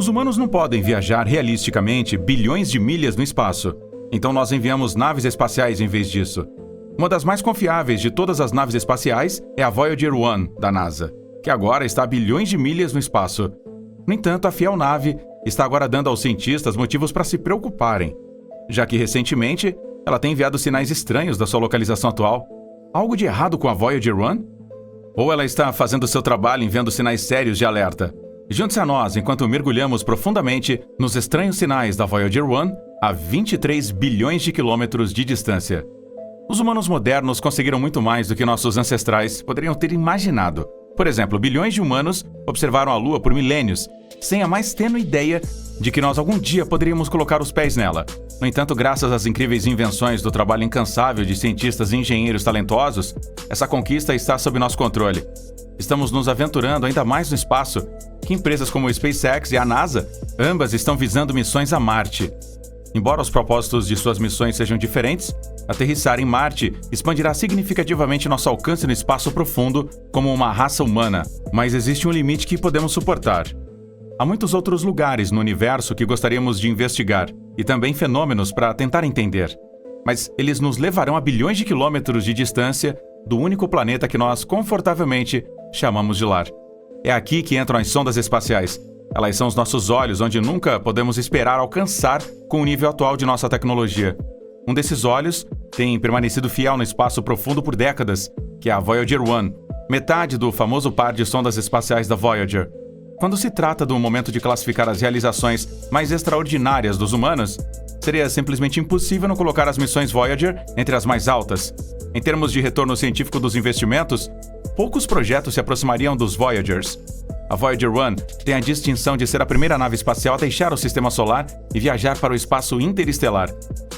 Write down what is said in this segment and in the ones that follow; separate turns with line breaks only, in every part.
Os humanos não podem viajar realisticamente bilhões de milhas no espaço, então nós enviamos naves espaciais em vez disso. Uma das mais confiáveis de todas as naves espaciais é a Voyager 1, da NASA, que agora está a bilhões de milhas no espaço. No entanto, a fiel nave está agora dando aos cientistas motivos para se preocuparem, já que recentemente ela tem enviado sinais estranhos da sua localização atual. Algo de errado com a Voyager 1? Ou ela está fazendo seu trabalho enviando sinais sérios de alerta? Junte-se a nós enquanto mergulhamos profundamente nos estranhos sinais da Voyager 1 a 23 bilhões de quilômetros de distância. Os humanos modernos conseguiram muito mais do que nossos ancestrais poderiam ter imaginado. Por exemplo, bilhões de humanos observaram a Lua por milênios, sem a mais tênue ideia de que nós algum dia poderíamos colocar os pés nela. No entanto, graças às incríveis invenções do trabalho incansável de cientistas e engenheiros talentosos, essa conquista está sob nosso controle. Estamos nos aventurando ainda mais no espaço, que empresas como a SpaceX e a NASA, ambas estão visando missões a Marte. Embora os propósitos de suas missões sejam diferentes, aterrissar em Marte expandirá significativamente nosso alcance no espaço profundo como uma raça humana, mas existe um limite que podemos suportar. Há muitos outros lugares no universo que gostaríamos de investigar, e também fenômenos para tentar entender. Mas eles nos levarão a bilhões de quilômetros de distância do único planeta que nós confortavelmente chamamos de lar. É aqui que entram as sondas espaciais. Elas são os nossos olhos, onde nunca podemos esperar alcançar com o nível atual de nossa tecnologia. Um desses olhos tem permanecido fiel no espaço profundo por décadas, que é a Voyager 1, metade do famoso par de sondas espaciais da Voyager. Quando se trata do momento de classificar as realizações mais extraordinárias dos humanos, seria simplesmente impossível não colocar as missões Voyager entre as mais altas. Em termos de retorno científico dos investimentos, poucos projetos se aproximariam dos Voyagers. A Voyager 1 tem a distinção de ser a primeira nave espacial a deixar o Sistema Solar e viajar para o espaço interestelar.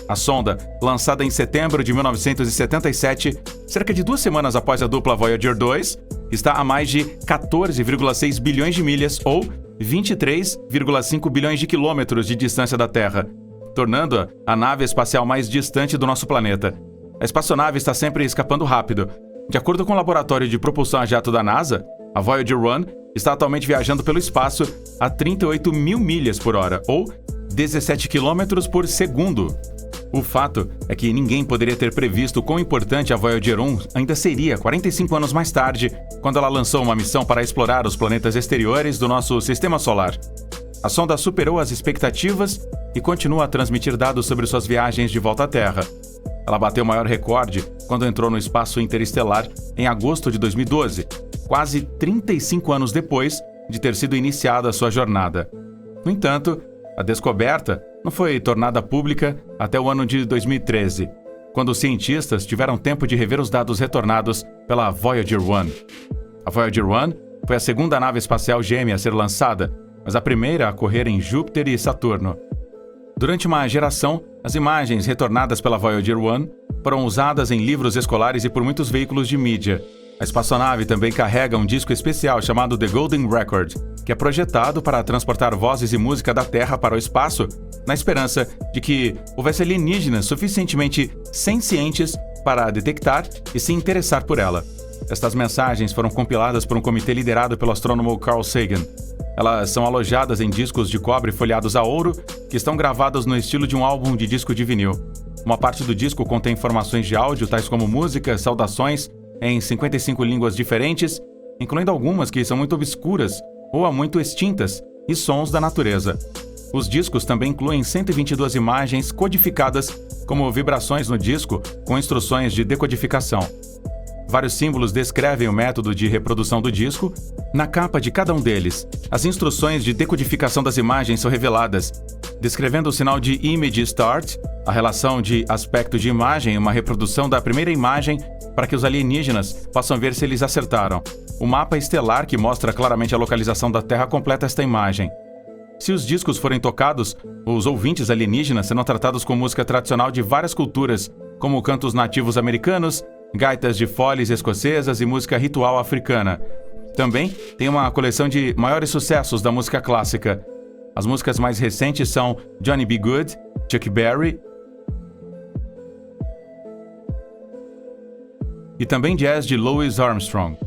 A sonda, lançada em setembro de 1977, cerca de 2 semanas após a dupla Voyager 2, está a mais de 14,6 bilhões de milhas ou 23,5 bilhões de quilômetros de distância da Terra, tornando-a a nave espacial mais distante do nosso planeta. A espaçonave está sempre escapando rápido. De acordo com o laboratório de propulsão a jato da NASA, a Voyager 1 está atualmente viajando pelo espaço a 38 mil milhas por hora, ou 17 quilômetros por segundo. O fato é que ninguém poderia ter previsto quão importante a Voyager 1 ainda seria 45 anos mais tarde, quando ela lançou uma missão para explorar os planetas exteriores do nosso Sistema Solar. A sonda superou as expectativas e continua a transmitir dados sobre suas viagens de volta à Terra. Ela bateu o maior recorde quando entrou no espaço interestelar em agosto de 2012, quase 35 anos depois de ter sido iniciada sua jornada. No entanto, a descoberta não foi tornada pública até o ano de 2013, quando os cientistas tiveram tempo de rever os dados retornados pela Voyager 1. A Voyager 1 foi a segunda nave espacial gêmea a ser lançada, mas a primeira a correr em Júpiter e Saturno. Durante uma geração, as imagens retornadas pela Voyager 1 foram usadas em livros escolares e por muitos veículos de mídia. A espaçonave também carrega um disco especial chamado The Golden Record, que é projetado para transportar vozes e música da Terra para o espaço, na esperança de que houvesse alienígenas suficientemente sencientes para detectar e se interessar por ela. Estas mensagens foram compiladas por um comitê liderado pelo astrônomo Carl Sagan. Elas são alojadas em discos de cobre folheados a ouro, que estão gravados no estilo de um álbum de disco de vinil. Uma parte do disco contém informações de áudio, tais como músicas, saudações, em 55 línguas diferentes, incluindo algumas que são muito obscuras ou há muito extintas, e sons da natureza. Os discos também incluem 122 imagens codificadas como vibrações no disco, com instruções de decodificação. Vários símbolos descrevem o método de reprodução do disco. Na capa de cada um deles, as instruções de decodificação das imagens são reveladas, descrevendo o sinal de Image Start, a relação de aspecto de imagem, uma reprodução da primeira imagem para que os alienígenas possam ver se eles acertaram. O mapa estelar, que mostra claramente a localização da Terra, completa esta imagem. Se os discos forem tocados, os ouvintes alienígenas serão tratados com música tradicional de várias culturas, como cantos nativos americanos, gaitas de foles escocesas e música ritual africana. Também tem uma coleção de maiores sucessos da música clássica. As músicas mais recentes são Johnny B. Good, Chuck Berry e também jazz de Louis Armstrong.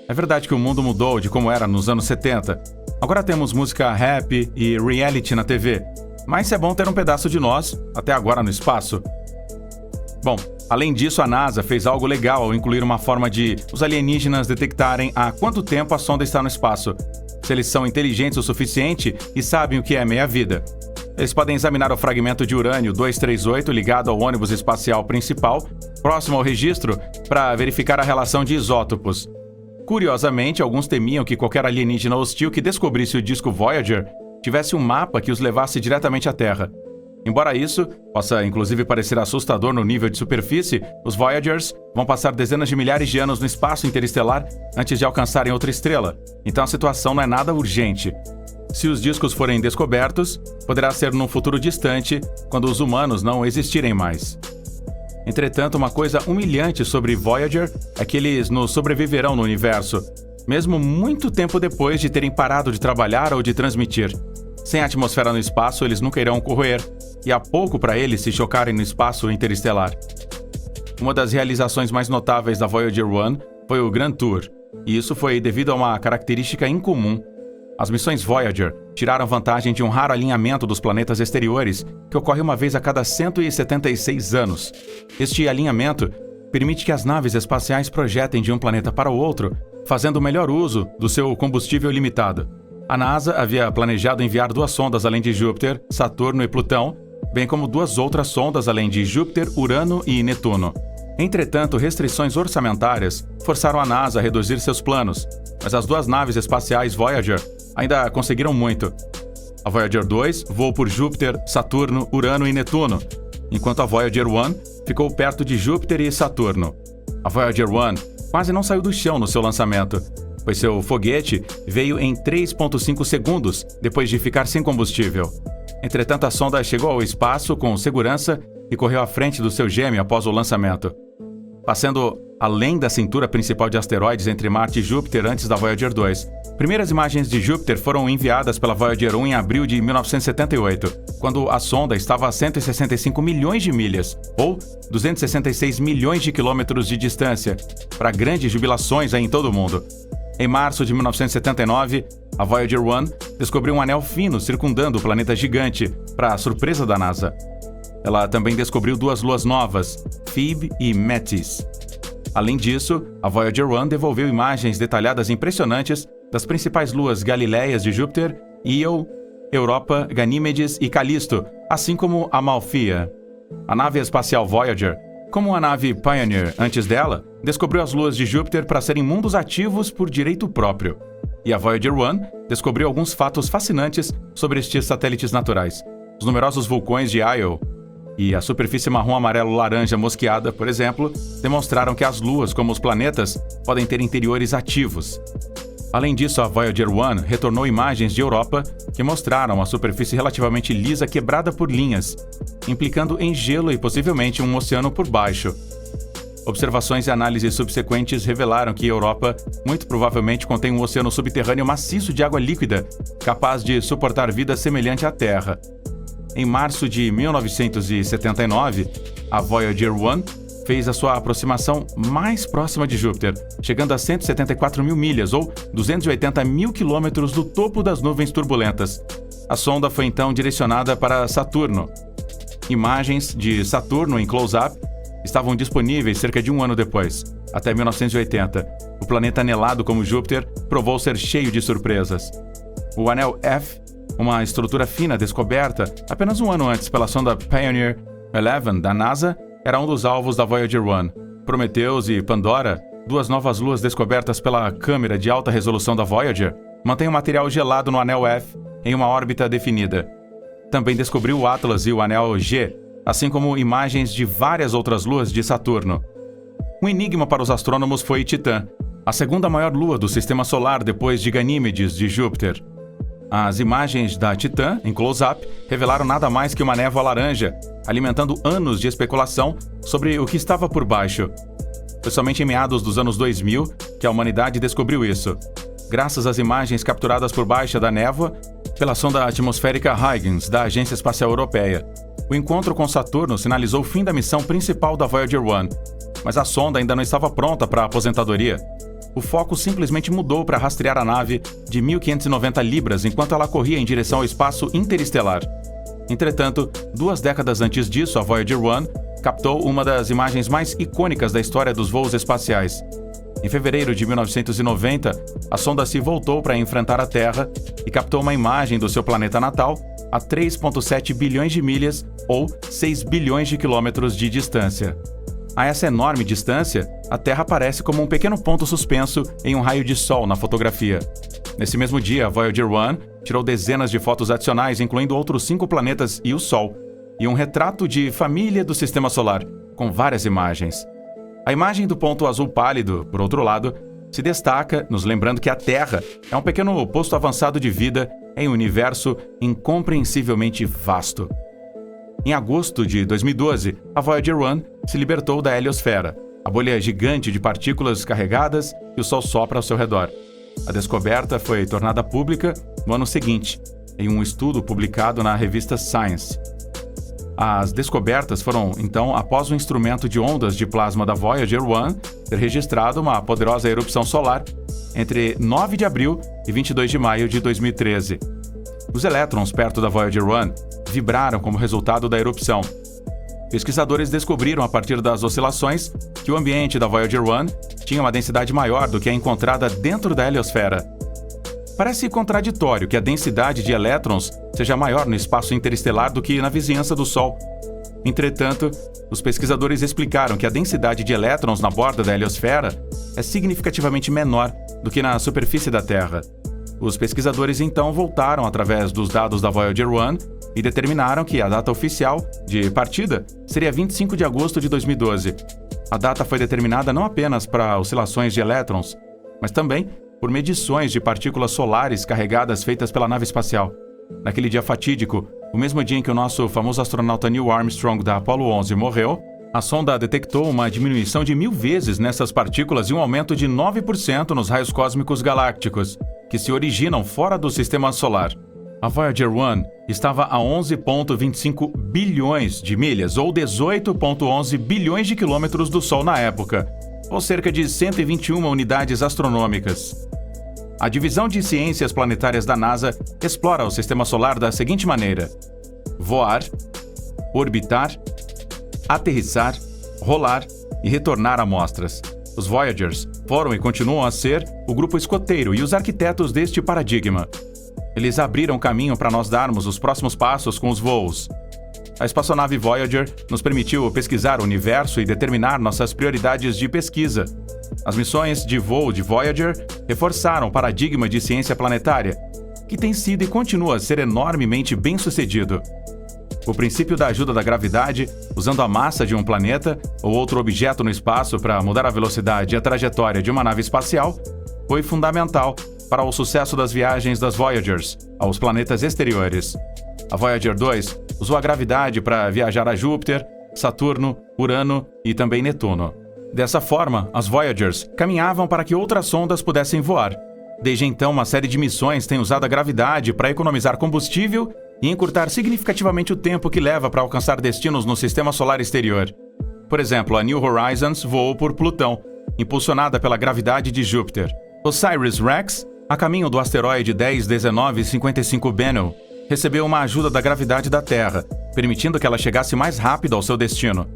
É verdade que o mundo mudou de como era nos anos 70. Agora temos música rap e reality na TV. Mas é bom ter um pedaço de nós, até agora no espaço. Bom, além disso, a NASA fez algo legal ao incluir uma forma de os alienígenas detectarem há quanto tempo a sonda está no espaço, se eles são inteligentes o suficiente e sabem o que é meia-vida. Eles podem examinar o fragmento de urânio 238 ligado ao ônibus espacial principal, próximo ao registro, para verificar a relação de isótopos. Curiosamente, alguns temiam que qualquer alienígena hostil que descobrisse o disco Voyager tivesse um mapa que os levasse diretamente à Terra. Embora isso possa inclusive parecer assustador no nível de superfície, os Voyagers vão passar dezenas de milhares de anos no espaço interestelar antes de alcançarem outra estrela, então a situação não é nada urgente. Se os discos forem descobertos, poderá ser num futuro distante, quando os humanos não existirem mais. Entretanto, uma coisa humilhante sobre Voyager é que eles nos sobreviverão no universo, mesmo muito tempo depois de terem parado de trabalhar ou de transmitir. Sem atmosfera no espaço, eles nunca irão corroer, e há pouco para eles se chocarem no espaço interestelar. Uma das realizações mais notáveis da Voyager 1 foi o Grand Tour, e isso foi devido a uma característica incomum. As missões Voyager tiraram vantagem de um raro alinhamento dos planetas exteriores, que ocorre uma vez a cada 176 anos. Este alinhamento permite que as naves espaciais projetem de um planeta para o outro, fazendo o melhor uso do seu combustível limitado. A NASA havia planejado enviar 2 sondas além de Júpiter, Saturno e Plutão, bem como 2 outras sondas além de Júpiter, Urano e Netuno. Entretanto, restrições orçamentárias forçaram a NASA a reduzir seus planos, mas as 2 naves espaciais Voyager ainda conseguiram muito. A Voyager 2 voou por Júpiter, Saturno, Urano e Netuno, enquanto a Voyager 1 ficou perto de Júpiter e Saturno. A Voyager 1 quase não saiu do chão no seu lançamento, pois seu foguete veio em 3,5 segundos depois de ficar sem combustível. Entretanto, a sonda chegou ao espaço com segurança e correu à frente do seu gêmeo após o lançamento, passando além da cintura principal de asteroides entre Marte e Júpiter antes da Voyager 2. Primeiras imagens de Júpiter foram enviadas pela Voyager 1 em abril de 1978, quando a sonda estava a 165 milhões de milhas, ou 266 milhões de quilômetros de distância, para grandes jubilações em todo o mundo. Em março de 1979, a Voyager 1 descobriu um anel fino circundando o planeta gigante, para surpresa da NASA. Ela também descobriu 2 luas novas, Phoebe e Metis. Além disso, a Voyager 1 devolveu imagens detalhadas impressionantes das principais luas Galileias de Júpiter, Io, Europa, Ganímedes e Calisto, assim como Amalfia. A nave espacial Voyager, como a nave Pioneer antes dela, descobriu as luas de Júpiter para serem mundos ativos por direito próprio. E a Voyager 1 descobriu alguns fatos fascinantes sobre estes satélites naturais. Os numerosos vulcões de Io e a superfície marrom-amarelo-laranja mosqueada, por exemplo, demonstraram que as luas, como os planetas, podem ter interiores ativos. Além disso, a Voyager 1 retornou imagens de Europa que mostraram a superfície relativamente lisa quebrada por linhas, implicando em gelo e possivelmente um oceano por baixo. Observações e análises subsequentes revelaram que Europa muito provavelmente contém um oceano subterrâneo maciço de água líquida, capaz de suportar vida semelhante à Terra. Em março de 1979, a Voyager 1 fez a sua aproximação mais próxima de Júpiter, chegando a 174 mil milhas, ou 280 mil quilômetros do topo das nuvens turbulentas. A sonda foi então direcionada para Saturno. Imagens de Saturno em close-up estavam disponíveis cerca de 1 ano depois, até 1980. O planeta anelado como Júpiter provou ser cheio de surpresas. O anel F, uma estrutura fina descoberta apenas 1 ano antes pela sonda Pioneer 11 da NASA, era um dos alvos da Voyager 1. Prometheus e Pandora, 2 novas luas descobertas pela câmera de alta resolução da Voyager, mantêm o material gelado no anel F em uma órbita definida. Também descobriu o Atlas e o anel G, assim como imagens de várias outras luas de Saturno. Um enigma para os astrônomos foi Titã, a segunda maior lua do sistema solar depois de Ganímedes de Júpiter. As imagens da Titã, em close-up, revelaram nada mais que uma névoa laranja, alimentando anos de especulação sobre o que estava por baixo. Foi somente em meados dos anos 2000 que a humanidade descobriu isso, graças às imagens capturadas por baixo da névoa pela sonda atmosférica Huygens, da Agência Espacial Europeia. O encontro com Saturno sinalizou o fim da missão principal da Voyager 1, mas a sonda ainda não estava pronta para a aposentadoria. o foco simplesmente mudou para rastrear a nave de 1.590 libras enquanto ela corria em direção ao espaço interestelar. Entretanto, 2 décadas antes disso, a Voyager 1 captou uma das imagens mais icônicas da história dos voos espaciais. Em fevereiro de 1990, a sonda se voltou para enfrentar a Terra e captou uma imagem do seu planeta natal a 3,7 bilhões de milhas ou 6 bilhões de quilômetros de distância. A essa enorme distância, a Terra aparece como um pequeno ponto suspenso em um raio de sol na fotografia. Nesse mesmo dia, a Voyager 1 tirou dezenas de fotos adicionais, incluindo outros 5 planetas e o Sol, e um retrato de família do Sistema Solar, com várias imagens. A imagem do ponto azul pálido, por outro lado, se destaca, nos lembrando que a Terra é um pequeno posto avançado de vida em um universo incompreensivelmente vasto. Em agosto de 2012, a Voyager 1 se libertou da heliosfera, a bolha gigante de partículas carregadas que o Sol sopra ao seu redor. A descoberta foi tornada pública no ano seguinte, em um estudo publicado na revista Science. As descobertas foram, então, após o instrumento de ondas de plasma da Voyager 1 ter registrado uma poderosa erupção solar entre 9 de abril e 22 de maio de 2013. Os elétrons perto da Voyager 1 vibraram como resultado da erupção. Pesquisadores descobriram a partir das oscilações que o ambiente da Voyager 1 tinha uma densidade maior do que a encontrada dentro da heliosfera. Parece contraditório que a densidade de elétrons seja maior no espaço interestelar do que na vizinhança do Sol. Entretanto, os pesquisadores explicaram que a densidade de elétrons na borda da heliosfera é significativamente menor do que na superfície da Terra. Os pesquisadores então voltaram através dos dados da Voyager 1 e determinaram que a data oficial de partida seria 25 de agosto de 2012. A data foi determinada não apenas para oscilações de elétrons, mas também por medições de partículas solares carregadas feitas pela nave espacial. Naquele dia fatídico, o mesmo dia em que o nosso famoso astronauta Neil Armstrong da Apollo 11 morreu, a sonda detectou uma diminuição de 1000 vezes nessas partículas e um aumento de 9% nos raios cósmicos galácticos, que se originam fora do Sistema Solar. A Voyager 1 estava a 11,25 bilhões de milhas, ou 18,11 bilhões de quilômetros do Sol na época, ou cerca de 121 unidades astronômicas. A Divisão de Ciências Planetárias da NASA explora o Sistema Solar da seguinte maneira: voar, orbitar, aterrissar, rolar e retornar amostras. Os Voyagers foram e continuam a ser o grupo escoteiro e os arquitetos deste paradigma. Eles abriram caminho para nós darmos os próximos passos com os voos. A espaçonave Voyager nos permitiu pesquisar o universo e determinar nossas prioridades de pesquisa. As missões de voo de Voyager reforçaram o paradigma de ciência planetária, que tem sido e continua a ser enormemente bem-sucedido. O princípio da ajuda da gravidade, usando a massa de um planeta ou outro objeto no espaço para mudar a velocidade e a trajetória de uma nave espacial, foi fundamental para o sucesso das viagens das Voyagers aos planetas exteriores. A Voyager 2 usou a gravidade para viajar a Júpiter, Saturno, Urano e também Netuno. Dessa forma, as Voyagers caminhavam para que outras sondas pudessem voar. Desde então, uma série de missões tem usado a gravidade para economizar combustível e encurtar significativamente o tempo que leva para alcançar destinos no Sistema Solar exterior. Por exemplo, a New Horizons voou por Plutão, impulsionada pela gravidade de Júpiter. OSIRIS-REx, a caminho do asteroide 101955 Bennu, recebeu uma ajuda da gravidade da Terra, permitindo que ela chegasse mais rápido ao seu destino.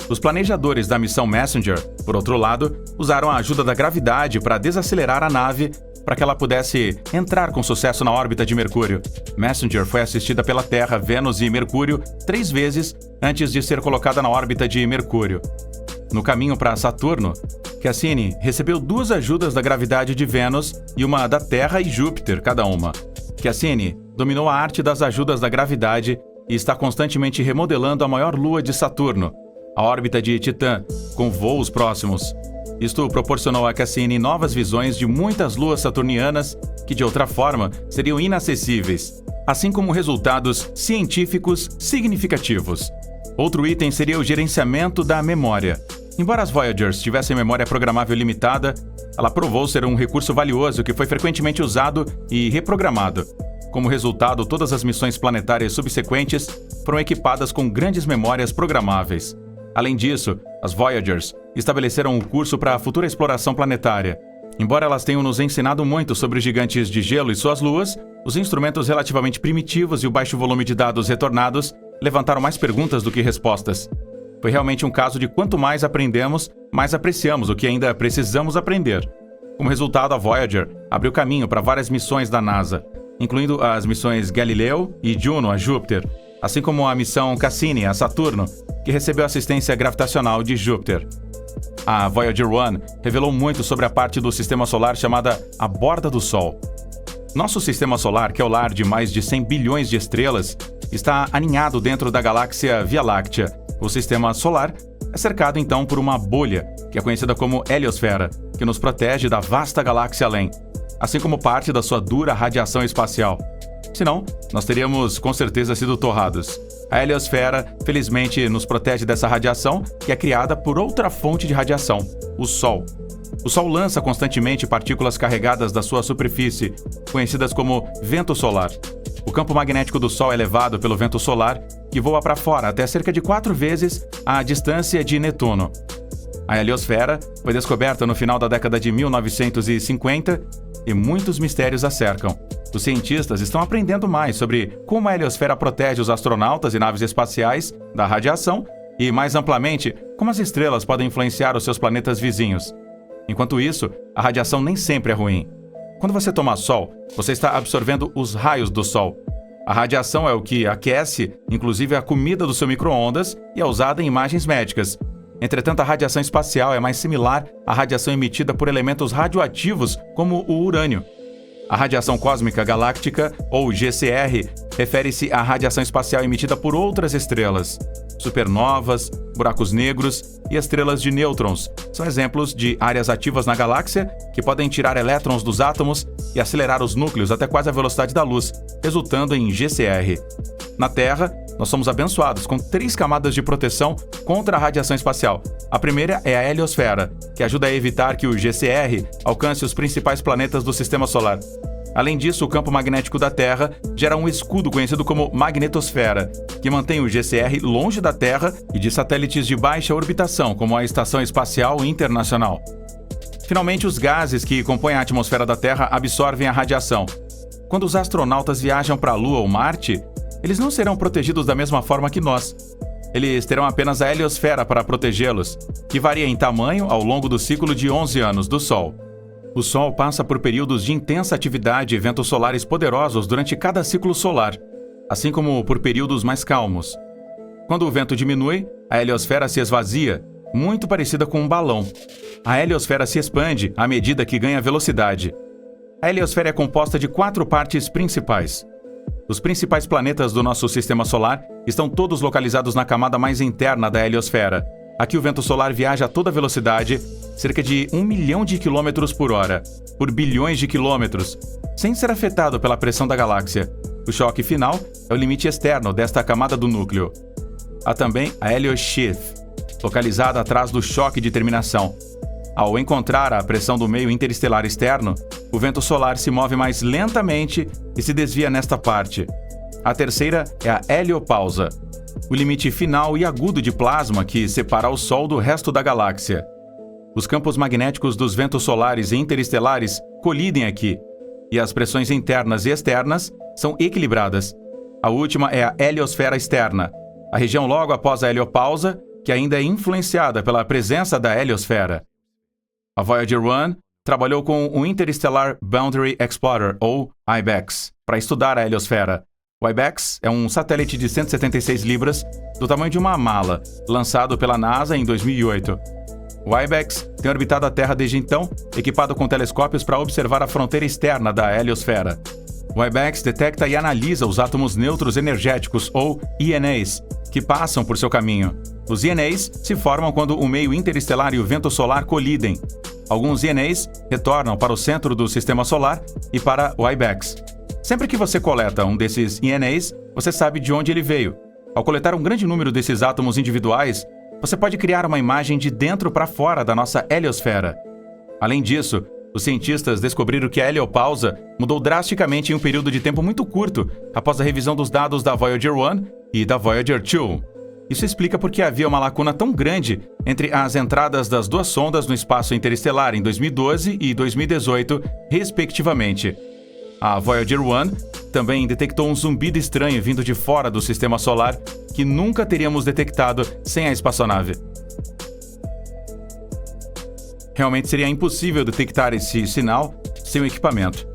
Os planejadores da missão Messenger, por outro lado, usaram a ajuda da gravidade para desacelerar a nave para que ela pudesse entrar com sucesso na órbita de Mercúrio. Messenger foi assistida pela Terra, Vênus e Mercúrio 3 vezes antes de ser colocada na órbita de Mercúrio. No caminho para Saturno, Cassini recebeu 2 ajudas da gravidade de Vênus e uma da Terra e Júpiter, cada uma. Cassini dominou a arte das ajudas da gravidade e está constantemente remodelando a maior lua de Saturno, a órbita de Titã, com voos próximos. Isto proporcionou a Cassini novas visões de muitas luas saturnianas que, de outra forma, seriam inacessíveis, assim como resultados científicos significativos. Outro item seria o gerenciamento da memória. Embora as Voyagers tivessem memória programável limitada, ela provou ser um recurso valioso que foi frequentemente usado e reprogramado. Como resultado, todas as missões planetárias subsequentes foram equipadas com grandes memórias programáveis. Além disso, as Voyagers estabeleceram um curso para a futura exploração planetária. Embora elas tenham nos ensinado muito sobre os gigantes de gelo e suas luas, os instrumentos relativamente primitivos e o baixo volume de dados retornados levantaram mais perguntas do que respostas. Foi realmente um caso de quanto mais aprendemos, mais apreciamos o que ainda precisamos aprender. Como resultado, a Voyager abriu caminho para várias missões da NASA, incluindo as missões Galileu e Juno a Júpiter, assim como a missão Cassini a Saturno, que recebeu assistência gravitacional de Júpiter. A Voyager 1 revelou muito sobre a parte do Sistema Solar chamada a borda do Sol. Nosso Sistema Solar, que é o lar de mais de 100 bilhões de estrelas, está aninhado dentro da galáxia Via Láctea. O Sistema Solar é cercado então por uma bolha, que é conhecida como heliosfera, que nos protege da vasta galáxia além, assim como parte da sua dura radiação espacial. Senão, nós teríamos com certeza sido torrados. A heliosfera, felizmente, nos protege dessa radiação, que é criada por outra fonte de radiação, o Sol. O Sol lança constantemente partículas carregadas da sua superfície, conhecidas como vento solar. O campo magnético do Sol é levado pelo vento solar, que voa para fora até cerca de 4 vezes a distância de Netuno. A heliosfera foi descoberta no final da década de 1950 e muitos mistérios a cercam. Os cientistas estão aprendendo mais sobre como a heliosfera protege os astronautas e naves espaciais da radiação e, mais amplamente, como as estrelas podem influenciar os seus planetas vizinhos. Enquanto isso, a radiação nem sempre é ruim. Quando você toma sol, você está absorvendo os raios do sol. A radiação é o que aquece, inclusive, a comida do seu micro-ondas e é usada em imagens médicas. Entretanto, a radiação espacial é mais similar à radiação emitida por elementos radioativos como o urânio. A radiação cósmica galáctica, ou GCR, refere-se à radiação espacial emitida por outras estrelas. Supernovas, buracos negros e estrelas de nêutrons são exemplos de áreas ativas na galáxia que podem tirar elétrons dos átomos e acelerar os núcleos até quase a velocidade da luz, resultando em GCR. Na Terra, nós somos abençoados com 3 camadas de proteção contra a radiação espacial. A primeira é a heliosfera, que ajuda a evitar que o GCR alcance os principais planetas do Sistema Solar. Além disso, o campo magnético da Terra gera um escudo conhecido como magnetosfera, que mantém o GCR longe da Terra e de satélites de baixa orbitação, como a Estação Espacial Internacional. Finalmente, os gases que compõem a atmosfera da Terra absorvem a radiação. Quando os astronautas viajam para a Lua ou Marte, eles não serão protegidos da mesma forma que nós. Eles terão apenas a heliosfera para protegê-los, que varia em tamanho ao longo do ciclo de 11 anos do Sol. O Sol passa por períodos de intensa atividade e ventos solares poderosos durante cada ciclo solar, assim como por períodos mais calmos. Quando o vento diminui, a heliosfera se esvazia, muito parecida com um balão. A heliosfera se expande à medida que ganha velocidade. A heliosfera é composta de 4 partes principais. Os principais planetas do nosso Sistema Solar estão todos localizados na camada mais interna da heliosfera. Aqui o vento solar viaja a toda velocidade, cerca de 1 milhão de quilômetros por hora, por bilhões de quilômetros, sem ser afetado pela pressão da galáxia. O choque final é o limite externo desta camada do núcleo. Há também a heliosheath, localizada atrás do choque de terminação. Ao encontrar a pressão do meio interestelar externo, o vento solar se move mais lentamente e se desvia nesta parte. A terceira é a heliopausa, o limite final e agudo de plasma que separa o Sol do resto da galáxia. Os campos magnéticos dos ventos solares e interestelares colidem aqui, e as pressões internas e externas são equilibradas. A última é a heliosfera externa, a região logo após a heliopausa, que ainda é influenciada pela presença da heliosfera. A Voyager 1 trabalhou com o Interstellar Boundary Explorer, ou IBEX, para estudar a heliosfera. O IBEX é um satélite de 176 libras, do tamanho de uma mala, lançado pela NASA em 2008. O IBEX tem orbitado a Terra desde então, equipado com telescópios para observar a fronteira externa da heliosfera. O IBEX detecta e analisa os átomos neutros energéticos, ou INAs, que passam por seu caminho. Os INAs se formam quando o meio interestelar e o vento solar colidem. Alguns INAs retornam para o centro do Sistema Solar e para o IBEX. Sempre que você coleta um desses INAs, você sabe de onde ele veio. Ao coletar um grande número desses átomos individuais, você pode criar uma imagem de dentro para fora da nossa heliosfera. Além disso, os cientistas descobriram que a heliopausa mudou drasticamente em um período de tempo muito curto após a revisão dos dados da Voyager 1 e da Voyager 2. Isso explica por que havia uma lacuna tão grande entre as entradas das duas sondas no espaço interestelar em 2012 e 2018, respectivamente. A Voyager 1 também detectou um zumbido estranho vindo de fora do sistema solar que nunca teríamos detectado sem a espaçonave. Realmente seria impossível detectar esse sinal sem o equipamento.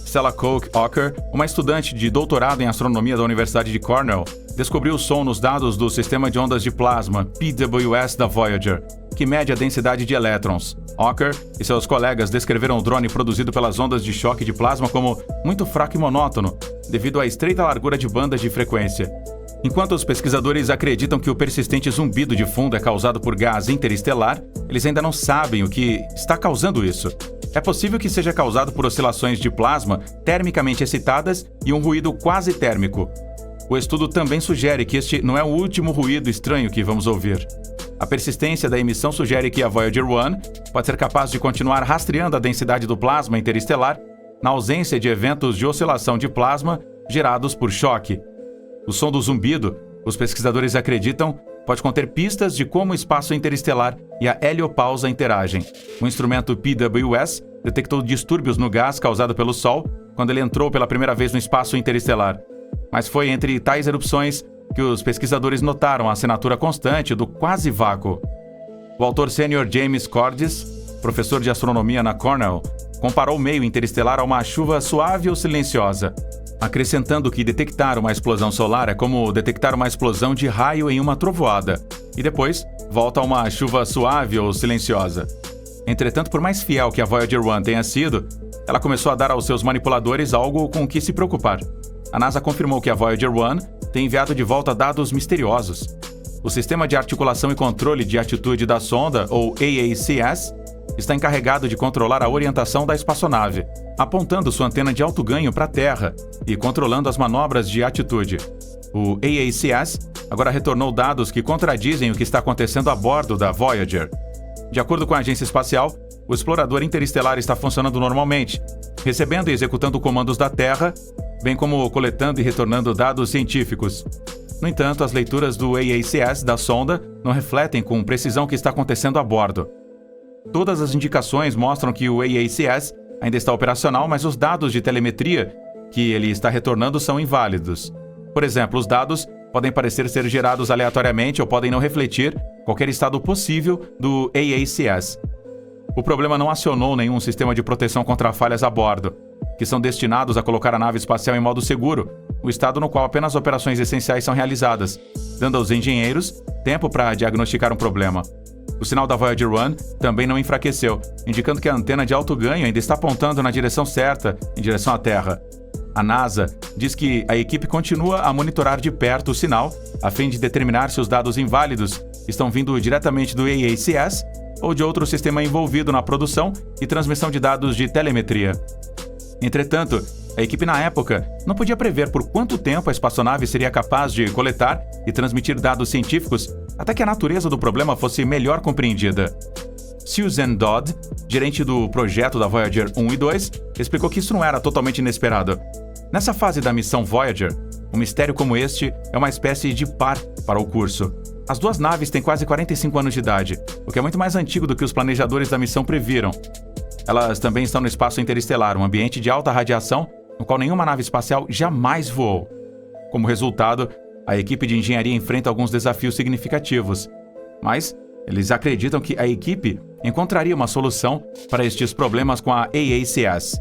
Stella Koch Ocker, uma estudante de doutorado em astronomia da Universidade de Cornell, descobriu o som nos dados do sistema de ondas de plasma, PWS, da Voyager, que mede a densidade de elétrons. Ocker e seus colegas descreveram o drone produzido pelas ondas de choque de plasma como muito fraco e monótono, devido à estreita largura de bandas de frequência. Enquanto os pesquisadores acreditam que o persistente zumbido de fundo é causado por gás interestelar, eles ainda não sabem o que está causando isso. É possível que seja causado por oscilações de plasma termicamente excitadas e um ruído quase térmico. O estudo também sugere que este não é o último ruído estranho que vamos ouvir. A persistência da emissão sugere que a Voyager 1 pode ser capaz de continuar rastreando a densidade do plasma interestelar na ausência de eventos de oscilação de plasma gerados por choque. O som do zumbido, os pesquisadores acreditam, pode conter pistas de como o espaço interestelar e a heliopausa interagem. O instrumento PWS detectou distúrbios no gás causado pelo Sol quando ele entrou pela primeira vez no espaço interestelar. Mas foi entre tais erupções que os pesquisadores notaram a assinatura constante do quase vácuo. O autor sênior James Cordes, professor de astronomia na Cornell, comparou o meio interestelar a uma chuva suave ou silenciosa, acrescentando que detectar uma explosão solar é como detectar uma explosão de raio em uma trovoada, e depois volta a uma chuva suave ou silenciosa. Entretanto, por mais fiel que a Voyager 1 tenha sido, ela começou a dar aos seus manipuladores algo com o que se preocupar. A NASA confirmou que a Voyager 1 tem enviado de volta dados misteriosos. O Sistema de Articulação e Controle de Atitude da Sonda, ou AACS, está encarregado de controlar a orientação da espaçonave, apontando sua antena de alto ganho para a Terra e controlando as manobras de atitude. O AACS agora retornou dados que contradizem o que está acontecendo a bordo da Voyager. De acordo com a agência espacial, o explorador interestelar está funcionando normalmente, recebendo e executando comandos da Terra, bem como coletando e retornando dados científicos. No entanto, as leituras do AACS da sonda não refletem com precisão o que está acontecendo a bordo. Todas as indicações mostram que o AACS ainda está operacional, mas os dados de telemetria que ele está retornando são inválidos. Por exemplo, os dados podem parecer ser gerados aleatoriamente ou podem não refletir qualquer estado possível do AACS. O problema não acionou nenhum sistema de proteção contra falhas a bordo, que são destinados a colocar a nave espacial em modo seguro, o estado no qual apenas operações essenciais são realizadas, dando aos engenheiros tempo para diagnosticar um problema. O sinal da Voyager 1 também não enfraqueceu, indicando que a antena de alto ganho ainda está apontando na direção certa, em direção à Terra. A NASA diz que a equipe continua a monitorar de perto o sinal, a fim de determinar se os dados inválidos estão vindo diretamente do AACS ou de outro sistema envolvido na produção e transmissão de dados de telemetria. Entretanto, a equipe na época não podia prever por quanto tempo a espaçonave seria capaz de coletar e transmitir dados científicos até que a natureza do problema fosse melhor compreendida. Susan Dodd, gerente do projeto da Voyager 1 e 2, explicou que isso não era totalmente inesperado. Nessa fase da missão Voyager, um mistério como este é uma espécie de par para o curso. As duas naves têm quase 45 anos de idade, o que é muito mais antigo do que os planejadores da missão previram. Elas também estão no espaço interestelar, um ambiente de alta radiação no qual nenhuma nave espacial jamais voou. Como resultado, a equipe de engenharia enfrenta alguns desafios significativos, mas eles acreditam que a equipe encontraria uma solução para estes problemas com a AACS.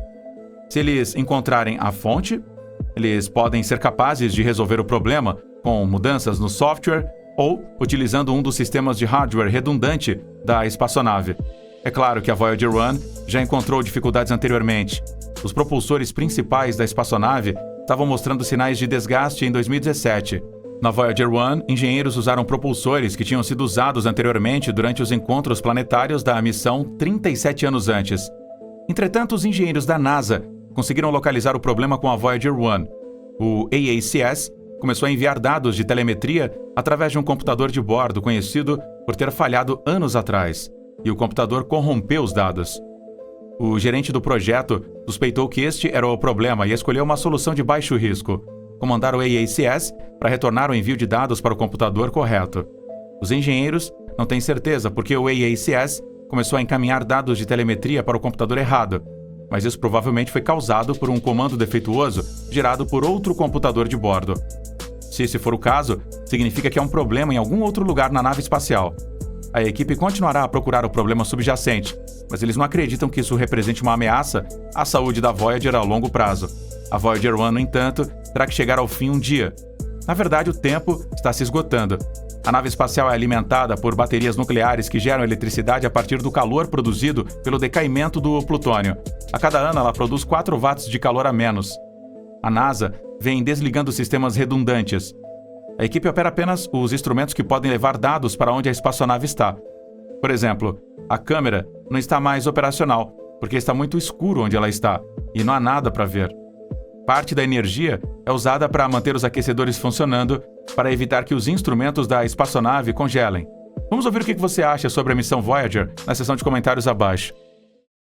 Se eles encontrarem a fonte, eles podem ser capazes de resolver o problema com mudanças no software ou utilizando um dos sistemas de hardware redundante da espaçonave. É claro que a Voyager 1 já encontrou dificuldades anteriormente. Os propulsores principais da espaçonave estavam mostrando sinais de desgaste em 2017. Na Voyager 1, engenheiros usaram propulsores que tinham sido usados anteriormente durante os encontros planetários da missão 37 anos antes. Entretanto, os engenheiros da NASA conseguiram localizar o problema com a Voyager 1. O AACS começou a enviar dados de telemetria através de um computador de bordo conhecido por ter falhado anos atrás, e o computador corrompeu os dados. O gerente do projeto suspeitou que este era o problema e escolheu uma solução de baixo risco: comandar o AACS para retornar o envio de dados para o computador correto. Os engenheiros não têm certeza porque o AACS começou a encaminhar dados de telemetria para o computador errado, mas isso provavelmente foi causado por um comando defeituoso gerado por outro computador de bordo. Se esse for o caso, significa que há um problema em algum outro lugar na nave espacial. A equipe continuará a procurar o problema subjacente, mas eles não acreditam que isso represente uma ameaça à saúde da Voyager a longo prazo. A Voyager 1, no entanto, terá que chegar ao fim um dia. Na verdade, o tempo está se esgotando. A nave espacial é alimentada por baterias nucleares que geram eletricidade a partir do calor produzido pelo decaimento do plutônio. A cada ano, ela produz 4 watts de calor a menos. A NASA vem desligando sistemas redundantes. A equipe opera apenas os instrumentos que podem levar dados para onde a espaçonave está. Por exemplo, a câmera não está mais operacional, porque está muito escuro onde ela está, e não há nada para ver. Parte da energia é usada para manter os aquecedores funcionando, para evitar que os instrumentos da espaçonave congelem. Vamos ouvir o que você acha sobre a missão Voyager na seção de comentários abaixo.